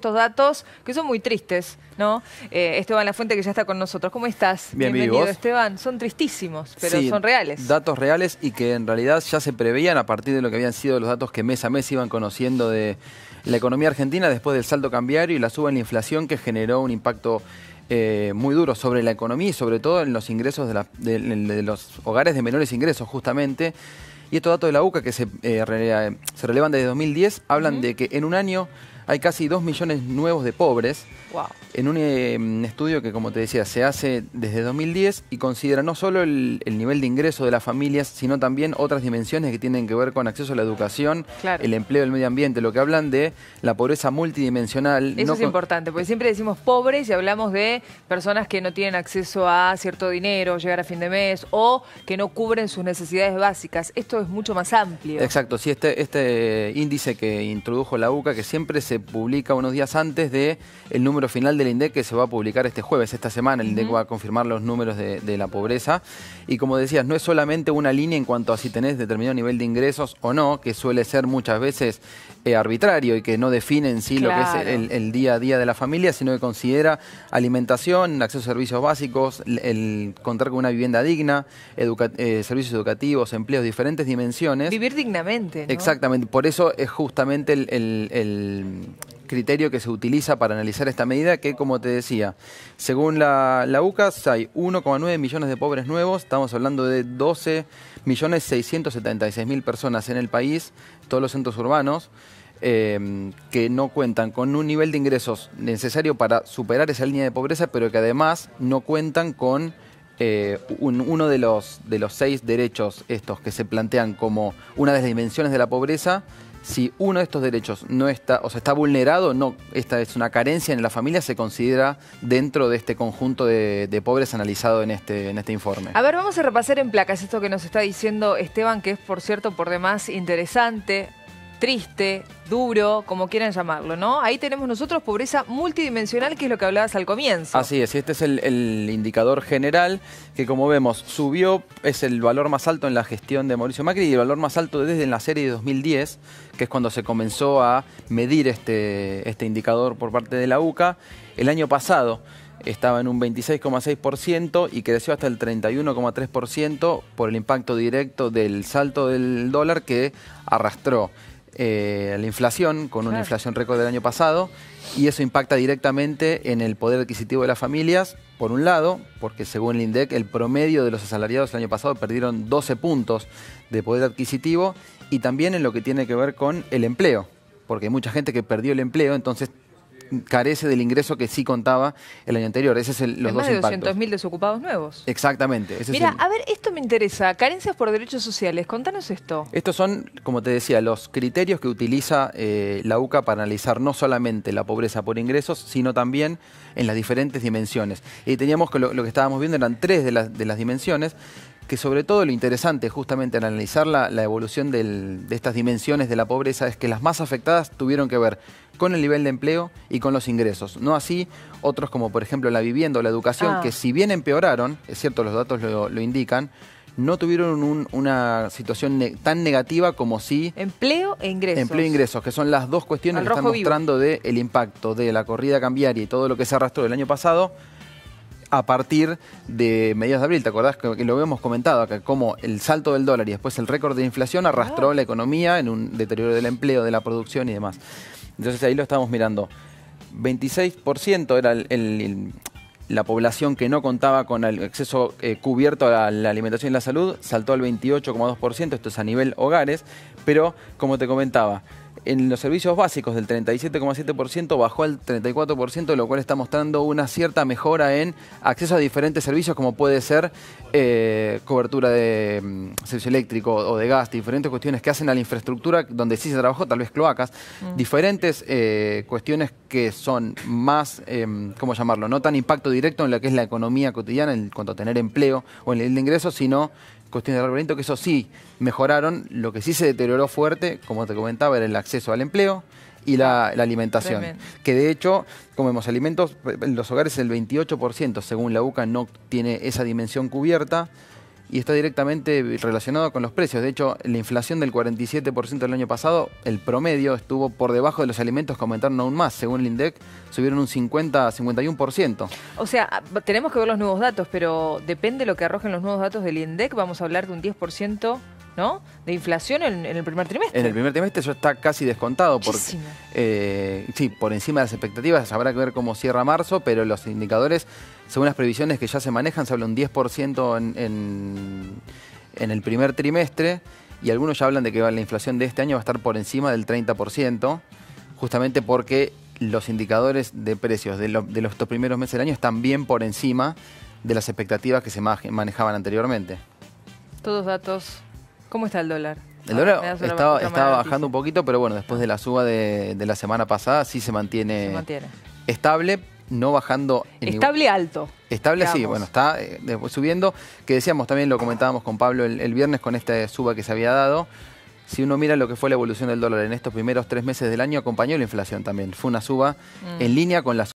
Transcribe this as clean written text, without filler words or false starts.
estos datos que son muy tristes, ¿no? Esteban Lafuente, que ya está con nosotros. ¿Cómo estás? Bien, bienvenido, Esteban. Son tristísimos, pero sí, son reales. Datos reales y que en realidad ya se preveían a partir de lo que habían sido los datos que mes a mes iban conociendo de la economía argentina después del saldo cambiario y la suba en la inflación que generó un impacto muy duro sobre la economía y sobre todo en los ingresos de los hogares de menores ingresos justamente. Y estos datos de la UCA que se relevan desde 2010 hablan de que en un año hay casi 2 millones nuevos de pobres. Wow. En un estudio que, como te decía, se hace desde 2010 y considera no solo el nivel de ingreso de las familias, sino también otras dimensiones que tienen que ver con acceso a la educación, claro, el empleo, el medio ambiente, lo que hablan de la pobreza multidimensional. Eso es importante, porque siempre decimos pobres y hablamos de personas que no tienen acceso a cierto dinero, llegar a fin de mes, o que no cubren sus necesidades básicas. Esto es mucho más amplio. Exacto, sí, este índice que introdujo la UCA, que siempre se publica unos días antes del número final del INDEC, que se va a publicar este jueves, esta semana. El INDEC va a confirmar los números de la pobreza. Y como decías, no es solamente una línea en cuanto a si tenés determinado nivel de ingresos o no, que suele ser muchas veces arbitrario y que no define en sí lo que es el día a día de la familia, sino que considera alimentación, acceso a servicios básicos, el contar con una vivienda digna, servicios educativos, empleos, diferentes dimensiones. Vivir dignamente, ¿no? Exactamente, por eso es justamente el criterio que se utiliza para analizar esta medida, que, como te decía, según la UCAS hay 1,9 millones de pobres nuevos, estamos hablando de 12.676.000 personas en el país, todos los centros urbanos, que no cuentan con un nivel de ingresos necesario para superar esa línea de pobreza, pero que además no cuentan con uno de los 6 derechos estos que se plantean como una de las dimensiones de la pobreza. Si uno de estos derechos no está, o sea, está vulnerado, no, esta es una carencia en la familia, se considera dentro de este conjunto de pobres analizado en este informe. A ver, vamos a repasar en placas esto que nos está diciendo Esteban, que es, por cierto, por demás interesante, triste, duro, como quieran llamarlo, ¿no? Ahí tenemos nosotros pobreza multidimensional, que es lo que hablabas al comienzo. Así es, y este es el indicador general que, como vemos, subió, es el valor más alto en la gestión de Mauricio Macri y el valor más alto desde la serie de 2010, que es cuando se comenzó a medir este indicador por parte de la UCA. El año pasado estaba en un 26,6% y creció hasta el 31,3% por el impacto directo del salto del dólar que arrastró la inflación, con una inflación récord del año pasado, y eso impacta directamente en el poder adquisitivo de las familias, por un lado, porque según el INDEC, el promedio de los asalariados el año pasado perdieron 12 puntos de poder adquisitivo, y también en lo que tiene que ver con el empleo, porque hay mucha gente que perdió el empleo, entonces carece del ingreso que sí contaba el año anterior. Ese es los dos impactos. Más de 200.000 desocupados nuevos. Exactamente. Mira, a ver, esto me interesa. Carencias por derechos sociales. Contanos esto. Estos son, como te decía, los criterios que utiliza la UCA para analizar no solamente la pobreza por ingresos, sino también en las diferentes dimensiones. Y teníamos que lo que estábamos viendo eran 3 de las dimensiones, que sobre todo lo interesante justamente al analizar la evolución de estas dimensiones de la pobreza es que las más afectadas tuvieron que ver con el nivel de empleo y con los ingresos. No así otros como por ejemplo la vivienda o la educación, que si bien empeoraron, es cierto, los datos lo indican, no tuvieron una situación tan negativa como sí empleo e ingresos. Empleo e ingresos, que son las dos cuestiones que están mostrando del impacto de la corrida cambiaria y todo lo que se arrastró el año pasado a partir de mediados de abril. ¿Te acordás que lo habíamos comentado acá? Cómo el salto del dólar y después el récord de inflación arrastró la economía en un deterioro del empleo, de la producción y demás. Entonces ahí lo estábamos mirando. 26% era la población que no contaba con el acceso cubierto a la alimentación y la salud, saltó al 28,2%, esto es a nivel hogares, pero como te comentaba, en los servicios básicos del 37,7% bajó al 34%, lo cual está mostrando una cierta mejora en acceso a diferentes servicios, como puede ser cobertura de servicio eléctrico o de gas, diferentes cuestiones que hacen a la infraestructura donde sí se trabajó, tal vez cloacas, diferentes cuestiones que son más, ¿cómo llamarlo?, no tan impacto directo en lo que es la economía cotidiana en cuanto a tener empleo o en el ingreso, sino cuestiones de reglamento que eso sí mejoraron. Lo que sí se deterioró fuerte, como te comentaba, era el acceso al empleo y la alimentación. Tremendo. Que de hecho, como vemos, alimentos en los hogares el 28%, según la UCA, no tiene esa dimensión cubierta. y está directamente relacionado con los precios. De hecho, la inflación del 47% del año pasado, el promedio estuvo por debajo de los alimentos que aumentaron aún más. Según el INDEC, subieron un 50-51%. O sea, tenemos que ver los nuevos datos, pero depende de lo que arrojen los nuevos datos del INDEC, vamos a hablar de un 10%, ¿no?, de inflación en el primer trimestre. En el primer trimestre eso está casi descontado. Porque, sí, por encima de las expectativas. Habrá que ver cómo cierra marzo, pero los indicadores, según las previsiones que ya se manejan, se habla un 10% en el primer trimestre, y algunos ya hablan de que la inflación de este año va a estar por encima del 30%, justamente porque los indicadores de precios de los dos primeros meses del año están bien por encima de las expectativas que se manejaban anteriormente. Todos datos. ¿Cómo está el dólar? El dólar estaba bajando un poquito, pero bueno, después de la suba de la semana pasada sí se mantiene estable, no bajando. Estable alto. Estable, digamos. Sí, bueno, está subiendo, que decíamos también, lo comentábamos con Pablo el viernes con esta suba que se había dado. Si uno mira lo que fue la evolución del dólar en estos primeros 3 meses del año, acompañó la inflación también. Fue una suba en línea con la